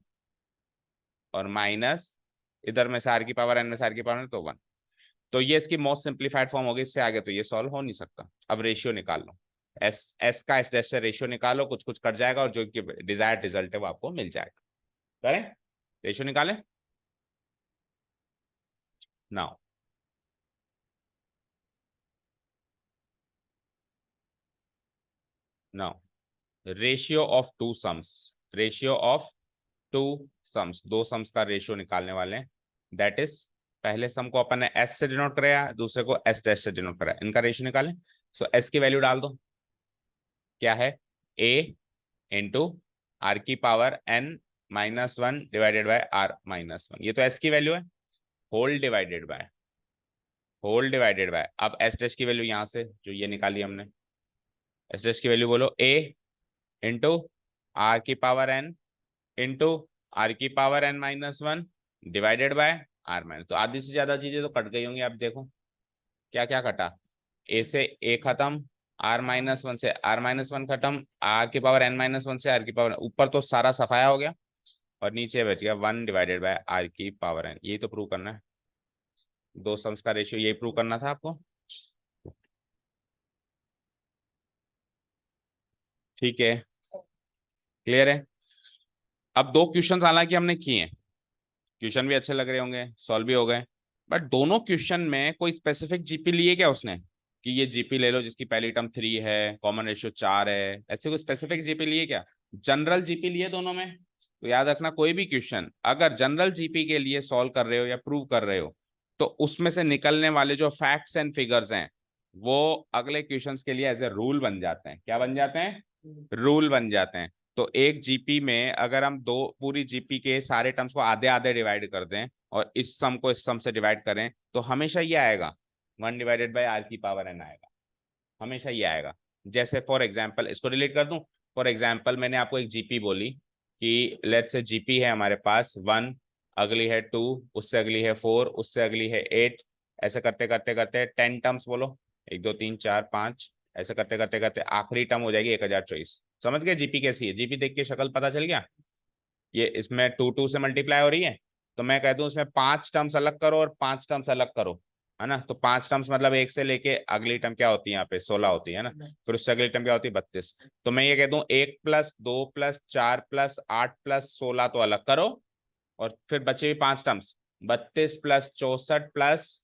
और माइनस इधर में से आर की पावर n में से आर की पावर n, तो 1। तो ये इसकी मोस्ट सिंप्लीफाइड फॉर्म होगी, इससे आगे तो ये सॉल्व हो नहीं सकता। अब रेशियो निकाल लो, एस का एस डैश से रेशियो निकालो, कुछ कुछ कट जाएगा, और जो डिजायर्ड रिजल्ट है वो आपको मिल जाएगा। करें, रेशियो निकालें now, ratio of two sums, ratio of two sums, दो सम्स का रेशियो निकालने वाले हैं, दैट इज, पहले सम को अपन ने एस से डिनोट कराया, दूसरे को एस डैश से डिनोट कराया, इनका रेशियो निकालें। सो एस की वैल्यू डाल दो, क्या है, ए इंटू आर की power n minus 1 divided by R minus 1, ये तो एस की वैल्यू है, होल डिवाइडेड बाय, अब एस डैश की वैल्यू यहाँ से जो ये निकाली हमने, एस डैश की वैल्यू बोलो, ए इंटू आर की पावर n इंटू आर की power n minus 1 divided by R minus, तो आधी से ज्यादा चीजें तो कट गई होंगी, आप देखो क्या क्या कटा, ए से ए खत्म, r-1 से r-1 खत्म, आर की पावर n-1 से आर की पावर, ऊपर तो सारा सफाया हो गया, और नीचे बच गया 1 डिवाइडेड बाय आर की पावर n। यही तो प्रूव करना है, दो सम्स का रेशियो यही प्रूव करना था आपको, ठीक है, क्लियर है। अब दो क्वेश्चन हालांकि हमने किए हैं, क्वेश्चन भी अच्छे लग रहे होंगे, सॉल्व भी हो गए, बट दोनों क्वेश्चन में कोई स्पेसिफिक जीपी लिए क्या उसने, कि ये जीपी ले लो जिसकी पहली टर्म 3 है, कॉमन रेशियो 4 है, ऐसे कोई स्पेसिफिक जीपी लिए क्या? जनरल जीपी लिए दोनों में। तो याद रखना कोई भी क्वेश्चन अगर जनरल जीपी के लिए सॉल्व कर रहे हो या प्रूव कर रहे हो तो उसमें से निकलने वाले जो फैक्ट्स एंड फिगर्स हैं वो अगले क्वेश्चंस के लिए एज ए रूल बन जाते हैं। क्या बन जाते हैं? रूल बन जाते हैं। तो एक जीपी में अगर हम दो पूरी जीपी के सारे टर्म्स को आधे आधे डिवाइड कर दें और इस सम को इस सम से डिवाइड करें तो हमेशा ये आएगा 1/r⁴ आएगा, हमेशा ये आएगा। जैसे फॉर एग्जाम्पल इसको रिलेट कर दूं। फॉर एग्जाम्पल मैंने आपको एक जीपी बोली कि लेट्स से जीपी है हमारे पास 1, अगली है 2, उससे अगली है 4, उससे अगली है 8, ऐसे करते करते करते 10 टर्म्स बोलो, 1 2 3 4 5, ऐसे करते करते करते आखिरी टर्म हो जाएगी 1024। समझ गए जीपी कैसी है? जीपी देख के शक्ल पता चल गया। ये इसमें 2 2 से मल्टीप्लाई हो रही है तो मैं कह दूं इसमें 5 टर्म्स अलग करो और 5 टर्म्स अलग करो, है ना? तो 5 टर्म्स मतलब 1 से लेके अगली टर्म क्या होती है? यहाँ पे 16 होती है ना। फिर उससे अगली टर्म क्या होती है? 32। तो मैं ये कह दूं 1 + 2 + 4 + 8 + 16 तो अलग करो और फिर बचे हुई 5 टर्म्स 32 + 64 +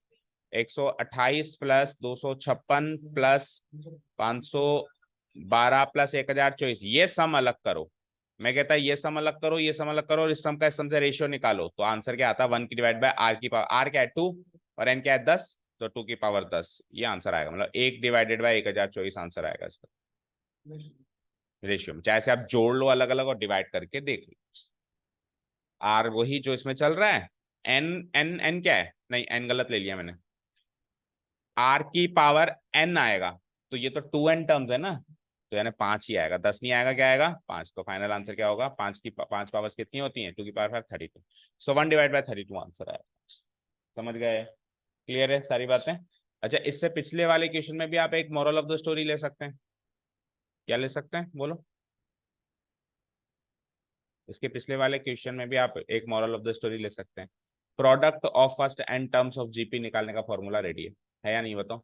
128 + 256 + 512 + 1024 ये सम अलग करो। मैं कहता है ये सम अलग करो, ये सम अलग करो और इस सम का इस सम से रेशियो निकालो तो आंसर क्या आता है? 1 की डिवाइड बाय r की पावर, r क्या है 2 और n क्या है 10, तो 2 की पावर 10 ये आंसर आएगा। मतलब 1 डिवाइडेड बाय 1024 आंसर आएगा इसका रेशियो में। चाहे से आप जोड़ लो अलग अलग और डिवाइड करके देख लो। r वही जो इसमें चल रहा है, n क्या है? नहीं n गलत ले लिया मैंने, r की पावर n आएगा तो ये तो 2n टर्म्स है ना, तो यानी 5 ही आएगा, 10 नहीं आएगा। क्या आएगा? 5। तो फाइनल आंसर क्या होगा? 5 पावर्स कितनी होती हैं? 2 की पावर 5 32। सो 1/32 आंसर आएगा। समझ गए? क्लियर है सारी बातें? अच्छा इससे पिछले वाले क्वेश्चन में भी आप एक मॉरल ऑफ द स्टोरी ले सकते हैं। क्या ले सकते हैं बोलो? इसके पिछले वाले क्वेश्चन में भी आप एक मॉरल ऑफ द स्टोरी ले सकते हैं। Product of first n terms of GP निकालने का फॉर्मूला रेडी है या नहीं बताओ?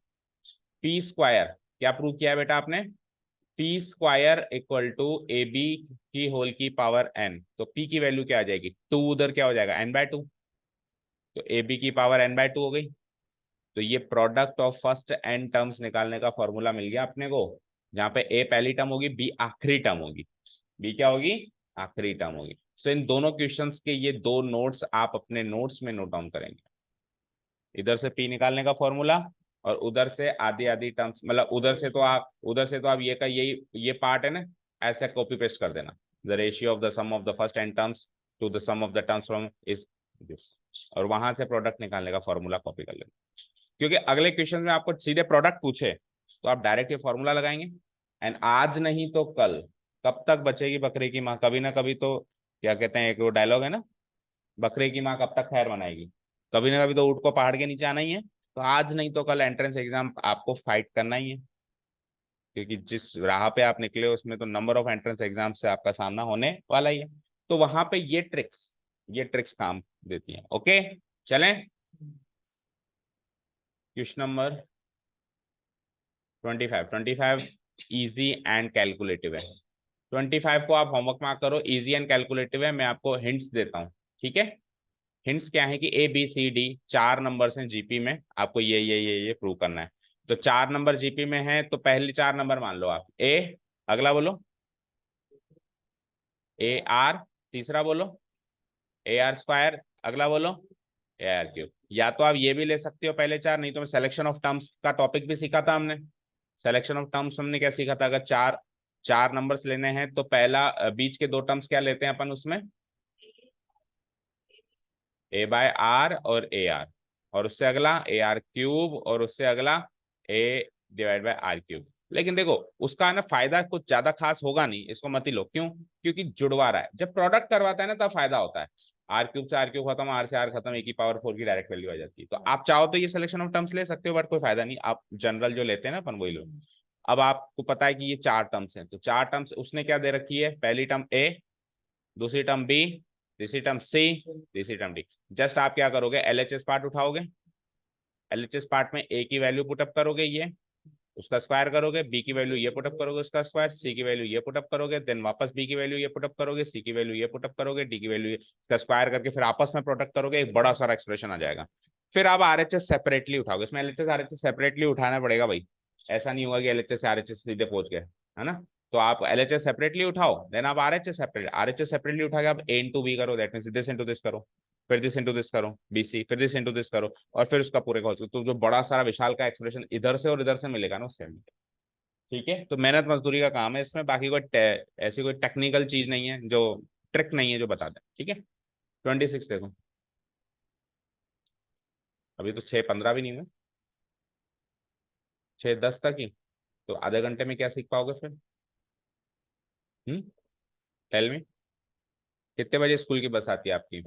पी स्क्वायर क्या प्रूव किया है बेटा आपने? P square equal to A B की होल की पावर एन। तो पी की वैल्यू क्या आ जाएगी? 2 उधर क्या हो जाएगा? n/2। तो ए बी की पावर n/2 हो गई। तो ये product of first n terms निकालने का फॉर्मूला मिल गया अपने को, जहां पे ए पहली टर्म होगी, बी आखिरी टर्म होगी। बी क्या होगी? आखिरी टर्म होगी। सो इन दोनों क्वेश्चंस के ये दो नोट्स आप अपने नोट्स में नोट डाउन करेंगे। इधर से पी निकालने का फॉर्मूला और उधर से आधी आधी टर्म्स, मतलब उधर से तो आप ये का यही ये पार्ट है ना, ऐसे कॉपी पेस्ट कर देना। The ratio of the sum of the first n terms to the sum of the terms from is this, और वहां से प्रोडक्ट निकालने का फॉर्मूला कॉपी कर लेना। क्योंकि अगले क्वेश्चन में आपको सीधे प्रोडक्ट पूछे तो आप डायरेक्ट ये फॉर्मूला लगाएंगे। एंड आज नहीं तो कल, कब तक बचेगी बकरे की माँ? कभी ना कभी तो, क्या कहते हैं, एक वो डायलॉग है ना, बकरे की माँ कब तक खैर मनाएगी? कभी ना कभी तो ऊँट को पहाड़ के नीचे आना ही है। तो आज नहीं तो कल एंट्रेंस एग्जाम आपको फाइट करना ही है, क्योंकि जिस राह पे आप निकले उसमें तो नंबर ऑफ एंट्रेंस एग्जाम से आपका सामना होने वाला ही है। तो वहां पे ये ट्रिक्स काम देती हैं। ओके चलें, question number 25 easy and calculative है। 25 को आप होमवर्क मार्क करो, इजी एंड कैलकुलेटिव है। मैं आपको हिंट्स देता हूँ, ठीक है? हिंट्स क्या है कि A B C D 4 numbers हैं जीपी में, आपको ये प्रूव करना है। तो 4 नंबर जीपी में है तो पहले 4 नंबर मान लो आप ए, अगला बोलो ए आर, तीसरा बोलो AR², अगला बोलो AR³। या तो आप ये भी ले सकते हो पहले 4, नहीं तो मैं सिलेक्शन ऑफ टर्म्स का टॉपिक भी सीखा था हमने। सिलेक्शन ऑफ टर्म्स हमने क्या सीखा था? अगर चार चार नंबर्स लेने हैं तो पहला बीच के 2 टर्म्स क्या लेते हैं अपन उसमें? A/R और AR, और उससे अगला AR³ और उससे अगला A/R³। लेकिन देखो उसका ना फायदा कुछ ज्यादा खास होगा नहीं, इसको मत ही लो। क्यों? क्योंकि जुड़वा रहा है। जब प्रोडक्ट करवाता है ना तब फायदा होता है। R³ से R³ खत्म, R से R खत्म, A की पावर 4 की डायरेक्ट वैल्यू आ जाती है। तो आप चाहो तो ये सिलेक्शन ऑफ टर्म्स ले सकते हो, बट कोई फायदा नहीं, आप जनरल जो लेते हैं ना अपन वही लो। अब आपको पता है कि ये 4 टर्म्स हैं, तो 4 टर्म्स उसने क्या दे रखी है? पहली टर्म A, दूसरी टर्म B, तीसरी टर्म C, तीसरी टर्म D। जस्ट आप क्या करोगे? LHS पार्ट उठाओगे, LHS पार्ट में A की वैल्यू पुटअप करोगे, ये उसका स्क्वायर करोगे, B की वैल्यू ये पुटअप करोगे उसका स्क्वायर, C की वैल्यू ये पुटअप करोगे, देन वापस B की वैल्यू ये पुटअप करोगे, C की वैल्यू ये पुटअप करोगे, D की वैल्यू इसका स्क्वायर करके फिर आपस में प्रोडक्ट करोगे, एक बड़ा सारा एक्सप्रेशन आ जाएगा। फिर आप RHS सेपरेटली उठाओगे, इसमें LHS RHS सेपरेटली उठाना पड़ेगा भाई, ऐसा नहीं होगा कि एलएचएस से आरएचएस सीधे पहुंच गए, है ना। तो आप एलएचएस सेपरेटली उठाओ, देन आप आरएचएस सेपरेटली उठा के आप ए इंटू बी करो, that means this into this करो, फिर दिस इंटू दिस करो बीसी, फिर दिस इंटू दिस करो, और फिर उसका पूरे का तो जो बड़ा सारा विशाल का एक्सप्रेशन इधर से और इधर से मिलेगा ना उससे। ठीक है, तो मेहनत मजदूरी का काम है इसमें, बाकी कोई ऐसी कोई टेक्निकल चीज नहीं है, जो ट्रिक नहीं है जो बता दें। ठीक है, 26 देखो, अभी तो 6:15 भी नहीं हुए, 6:10 तक ही, तो आधे घंटे में क्या सीख पाओगे फिर? टेल मी, कितने बजे स्कूल की बस आती है आपकी?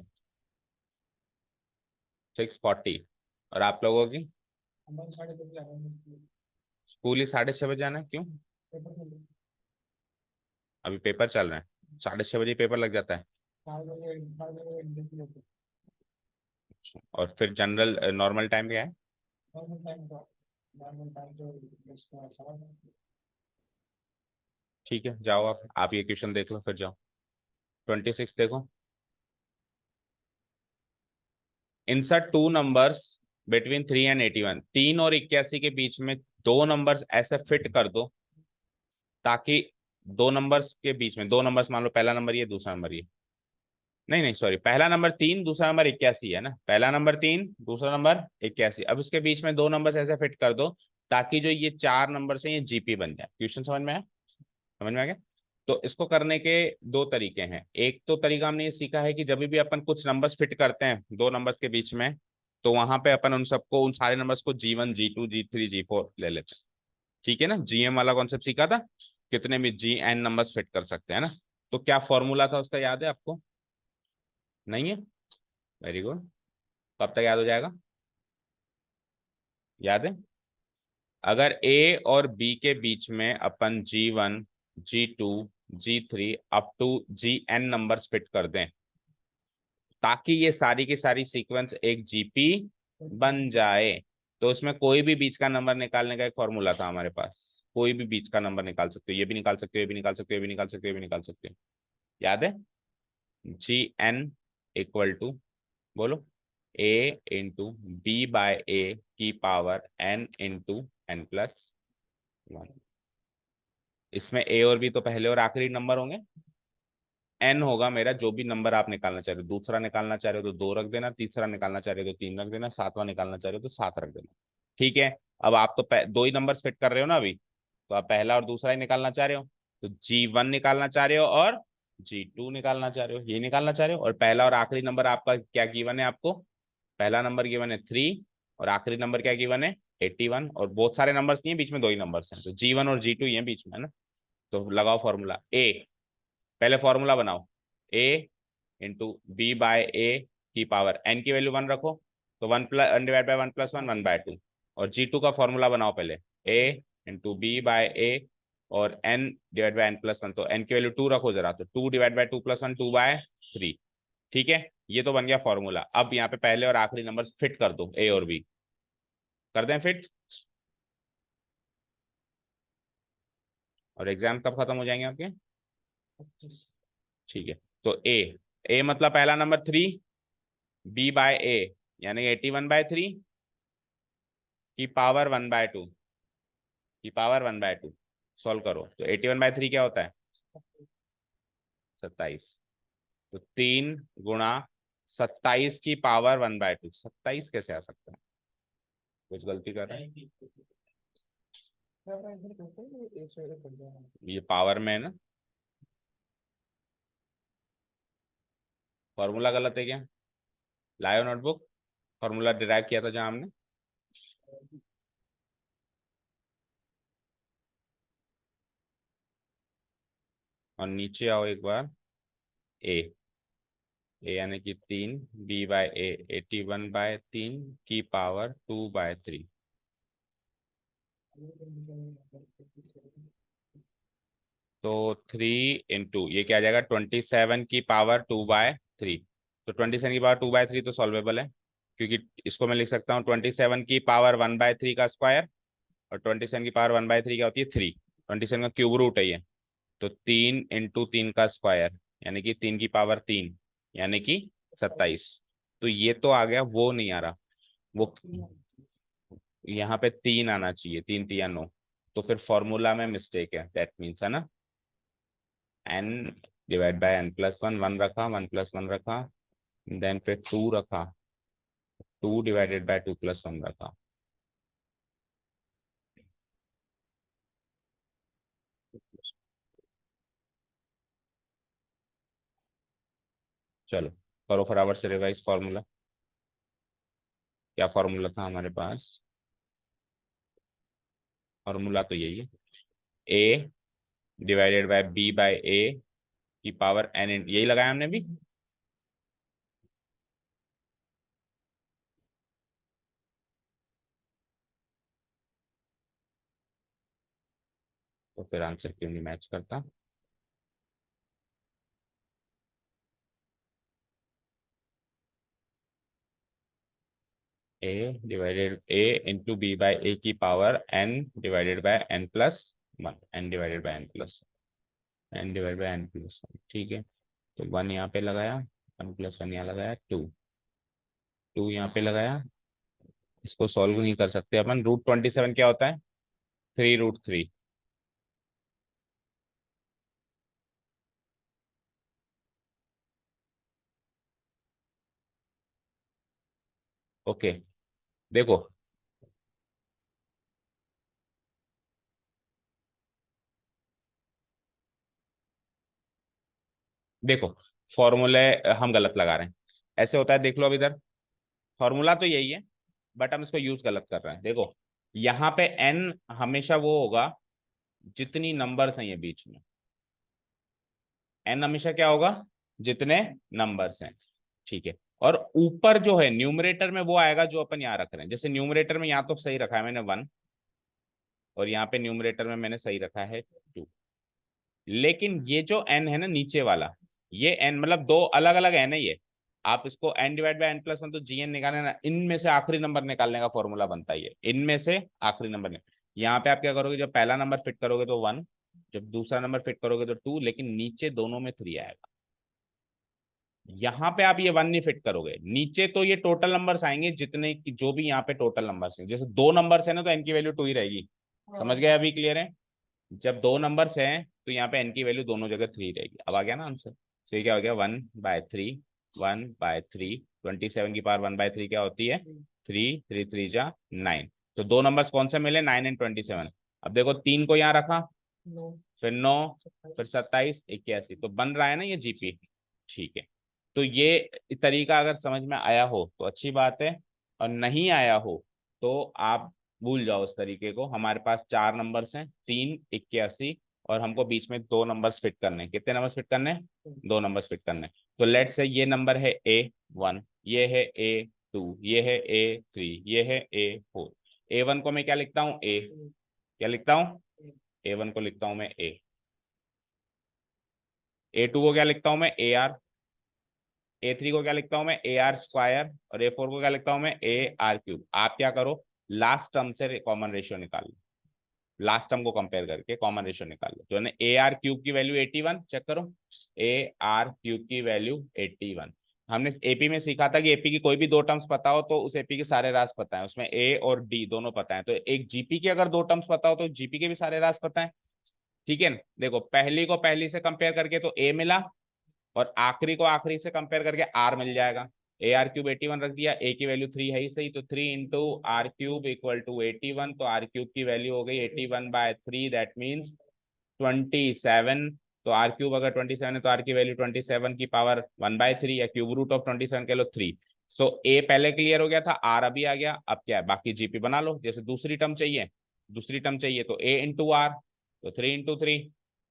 6:40, और आप लोगों की? स्कूल ही 6:30 बजे जाना है, क्यों? अभी पेपर चल रहे हैं, 6:30 बजे पेपर लग जाता है? और फिर जनरल नॉर्मल टाइम क्या है? ठीक है, जाओ आप ये क्वेश्चन देख लो फिर जाओ। 26 देखो, insert two numbers between 3 and 81, 3 और 81 के बीच में दो नंबर्स ऐसे फिट कर दो ताकि दो नंबर्स के बीच में, दो नंबर्स मान लो पहला नंबर ये दूसरा नंबर ये, नहीं नहीं सॉरी, पहला नंबर 3 दूसरा नंबर 81 है ना, पहला नंबर 3 दूसरा नंबर 81, अब इसके बीच में दो नंबर्स ऐसे फिट कर दो ताकि जो ये चार नंबर से ये जीपी बन जाए। क्वेश्चन समझ में आया? समझ में आ गया? तो इसको करने के दो तरीके हैं। एक तो तरीका हमने ये सीखा है कि जब भी अपन कुछ नंबर्स फिट करते हैं दो नंबर्स के बीच में, तो वहां पे अपन उन सबको, उन सारे नंबर्स को G1 G2 G3 G4 ले लेते हैं। ठीक है ना, जीएम वाला कॉन्सेप्ट सीखा था, कितने भी GN नंबर्स फिट कर सकते हैं ना। तो क्या फॉर्मूला था उसका, याद है आपको? नहीं है? वेरी गुड, कब तक याद हो जाएगा? याद है? अगर ए और बी के बीच में अपन G1 G2 G3 up to GN numbers fit कर दें ताकि ये सारी की सारी सीक्वेंस एक जीपी बन जाए, तो उसमें कोई भी बीच का नंबर निकालने का एक फॉर्मूला था हमारे पास। कोई भी बीच का नंबर निकाल सकते हो, ये भी निकाल सकते हो, ये भी निकाल सकते हो, ये भी निकाल सकते हो, ये भी निकाल सकते हो। याद है? GN इक्वल टू, बोलो, A इंटू B/A की पावर N इंटू N+1। इसमें A और B तो पहले और आखिरी नंबर होंगे, N होगा मेरा जो भी नंबर आप निकालना चाह रहे हो, दूसरा निकालना चाह रहे हो तो 2 रख देना, तीसरा निकालना चाह रहे हो तो 3 रख देना, सातवां निकालना चाह रहे हो तो 7 रख देना। ठीक है, अब आप तो दो ही नंबर फिट कर रहे हो ना अभी, तो आप पहला और दूसरा ही निकालना चाह रहे हो, तो G1 निकालना चाह रहे हो और G2 निकालना चाह रहे हो, ये निकालना चाह रहे हो, और पहला और आखिरी नंबर आपका क्या गिवन है आपको? पहला नंबर गिवन है 3, और आखिरी नंबर क्या गिवन है? 81, और बहुत सारे नंबर्स नहीं है बीच में, दो ही नंबर्स हैं, तो G1 और G2 ये बीच में है ना। तो लगाओ फॉर्मूला ए, पहले फॉर्मूला बनाओ, ए इंटू B/A की पावर N की वैल्यू 1 रखो, तो 1 डिवाइड बाय 1 + 1 1/2, और G2 का फॉर्मूला बनाओ पहले, A इंटू B/A और N/N+1, तो N की वैल्यू 2 रखो जरा, तो 2 डिवाइड बाय 2 + 1 2/3। ठीक है, ये तो बन गया फॉर्मूला। अब यहाँ पे पहले और आखिरी नंबर फिट कर दो, A और B, कर दें फिट, और एग्जाम कब खत्म हो जाएंगे आपके? ठीक है, तो ए मतलब पहला नंबर 3, B/A यानी 81/3 की पावर 1/2, की पावर 1/2, सॉल्व करो, तो 81/3 क्या होता है? 27। तो 3 × 27 की पावर 1/2, 27 कैसे आ सकता है? कुछ गलती कर रहे हैं, ये पावर में है ना, फॉर्मूला गलत है क्या? लायो नोटबुक, फॉर्मूला डिराइव किया था जहां हमने, और नीचे आओ एक बार, ए, ए यानी कि 3, B/A 81/3 की पावर 2/3, तो 3 ये क्या आ जाएगा, 27 की पावर 2/3, तो 27 की पावर 2/3 तो सॉल्वेबल है, क्योंकि इसको मैं लिख सकता हूँ 27 की पावर 1/3 का स्क्वायर, और 27 की पावर 1/3 क्या होती है? 3, 27 का क्यूब रूट है ये, तो 3 × 3 का स्क्वायर यानी कि 3 की पावर 3 यानी कि 27। तो ये तो आ गया, वो नहीं आ रहा, वो यहाँ पे 3 आना चाहिए, 3 × 3 = 9, तो फिर फॉर्मूला में मिस्टेक है, दैट मीन्स, है ना। n divide by n plus one, one रखा, वन प्लस वन रखा, देन फिर टू रखा, two divided by two plus one रखा। चलो करो फटाफट से रिवाइज फॉर्मूला। क्या फॉर्मूला था हमारे पास? फॉर्मूला तो यही है, a divided by b by a की पावर n, यही लगाया हमने भी। तो फिर आंसर क्यों नहीं मैच करता? a divided a into B by a की power n divided by n plus one, n divided by n plus, n divided by n plus one, ठीक है। तो वन यहाँ पे लगाया, वन प्लस वन यहाँ लगाया, टू, टू यहाँ पे लगाया। इसको सॉल्व नहीं कर सकते अपन, रूट 27 क्या होता है? Three root three. ओके, देखो देखो, फॉर्मूले हम गलत लगा रहे हैं। ऐसे होता है, देख लो अब इधर, फॉर्मूला तो यही है बट हम इसको यूज गलत कर रहे हैं। देखो यहाँ पे n हमेशा वो होगा जितनी नंबर्स हैं ये बीच में, n हमेशा क्या होगा? जितने नंबर्स हैं, ठीक है। और ऊपर जो है न्यूमरेटर में वो आएगा जो अपन यहाँ रख रहे हैं। जैसे न्यूमरेटर में यहाँ तो सही रखा है मैंने वन, और यहाँ पे न्यूमरेटर में मैंने सही रखा है टू। लेकिन ये जो n है ना नीचे वाला, ये n मतलब दो अलग अलग n है ये। आप इसको n divide by n plus one, तो gn निकालना ना, इनमें से आखिरी नंबर निकालने का फॉर्मूला बनता है ये, इनमें से आखिरी नंबर यहाँ पे आप क्या करोगे, जब पहला नंबर फिट करोगे तो वन, जब दूसरा नंबर फिट करोगे तो टू, लेकिन नीचे दोनों में थ्री आएगा। यहाँ पे आप ये वन नहीं फिट करोगे, नीचे तो ये टोटल नंबर्स आएंगे जितने की, जो भी यहाँ पे टोटल नंबर्स हैं। जैसे दो नंबर्स है ना, तो n की वैल्यू टू ही रहेगी। समझ गए? अभी क्लियर है? जब दो नंबर्स हैं तो यहाँ पे n की वैल्यू दोनों जगह थ्री रहेगी। अब आ गया ना आंसर? तो ये क्या हो गया, one by three, one by three, 27 की पावर वन बाय थ्री क्या होती है? थ्री, थ्री थ्री जा नाइन। तो दो नंबर्स कौन से मिले? 9 और 27। अब देखो तीन को यहाँ रखा, फिर नौ, फिर 27 81, तो बन रहा है ना ये जीपी, ठीक है। तो ये तरीका अगर समझ में आया हो तो अच्छी बात है, और नहीं आया हो तो आप भूल जाओ उस तरीके को। हमारे पास चार नंबर्स हैं, 3 81, और हमको बीच में दो नंबर्स फिट करने हैं। कितने नंबर्स फिट करने हैं? दो नंबर्स फिट करने हैं। तो लेट से ये नंबर है A1, ये है A2, ये है A3, ये है A4। A1 को मैं क्या लिखता हूँ? A। क्या लिखता हूँ? A1 को लिखता हूँ मैं A। A2 को क्या लिखता हूँ मैं? AR। A3 को क्या लिखता हूँ मैं? AR square. और A4 को क्या लिखता हूँ मैं? AR cube. आप क्या करो, लास्ट टर्म से कॉमन रेशियो निकाल लो, लास्ट टर्म को कंपेयर करके कॉमन रेशियो निकाल लो। जो है ना, AR क्यूब की वैल्यू 81, चेक करो, AR क्यूब की वैल्यू 81। हमने एपी में सीखा था कि एपी की कोई भी दो टर्म्स पता हो तो उस एपी के सारे राज पता है, उसमें ए और डी दोनों पता है। तो एक जीपी के अगर दो टर्म्स पता हो तो जीपी के भी सारे राज पता है, ठीक है ना। देखो पहली को पहली से कंपेयर करके तो ए मिला, और आखिरी को आखिरी से कंपेयर करके आर मिल जाएगा। AR क्यूब 81 रख दिया, ए की वैल्यू थ्री है ही सही, तो three into R cube equal to 81। तो आर क्यूब की वैल्यू हो गई 81/3, दैट मीन्स 27। तो आर क्यूब अगर 27 है तो आर की वैल्यू 27 की पावर 1/3, या क्यूब रूट ऑफ 27 कह लो थ्री। सो ए पहले क्लियर हो गया था, आर अभी आ गया। अब क्या है, बाकी जीपी बना लो। जैसे दूसरी टर्म चाहिए, दूसरी टर्म चाहिए तो ए इंटू आर, तो थ्री इंटू थ्री।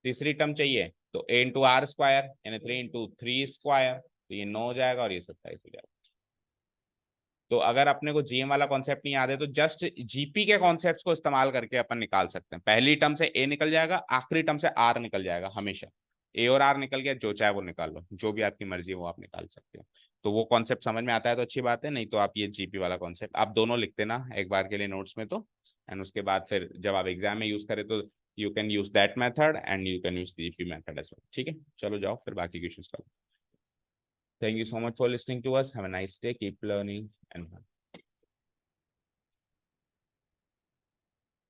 तीसरी टर्म चाहिए तो ए इंटू आर स्क्वायर, यानी थ्री इंटू थ्री स्क्वायर, तो ये 9 हो जाएगा और ये 27 हो जाएगा। तो अगर अपने को जीएम वाला कॉन्सेप्ट नहीं याद है तो जस्ट जीपी के कॉन्सेप्ट को इस्तेमाल करके अपन निकाल सकते हैं। पहली टर्म से ए निकल जाएगा, आखिरी टर्म से आर निकल जाएगा हमेशा। ए और आर निकल गया, जो चाहे वो निकाल लो, जो भी आपकी मर्जी है वो आप निकाल सकते हो। तो वो कॉन्सेप्ट समझ में आता है तो अच्छी बात है, नहीं तो आप ये जीपी वाला कॉन्सेप्ट आप दोनों लिखते ना एक बार के लिए नोट्स में तो, एंड उसके बाद फिर जब आप एग्जाम में यूज करें तो you can use that method and you can use GP method as well, ठीक है। चलो जाओ फिर बाकी क्वेश्चंस करो। Thank you so much for listening to us, have a nice day, keep learning and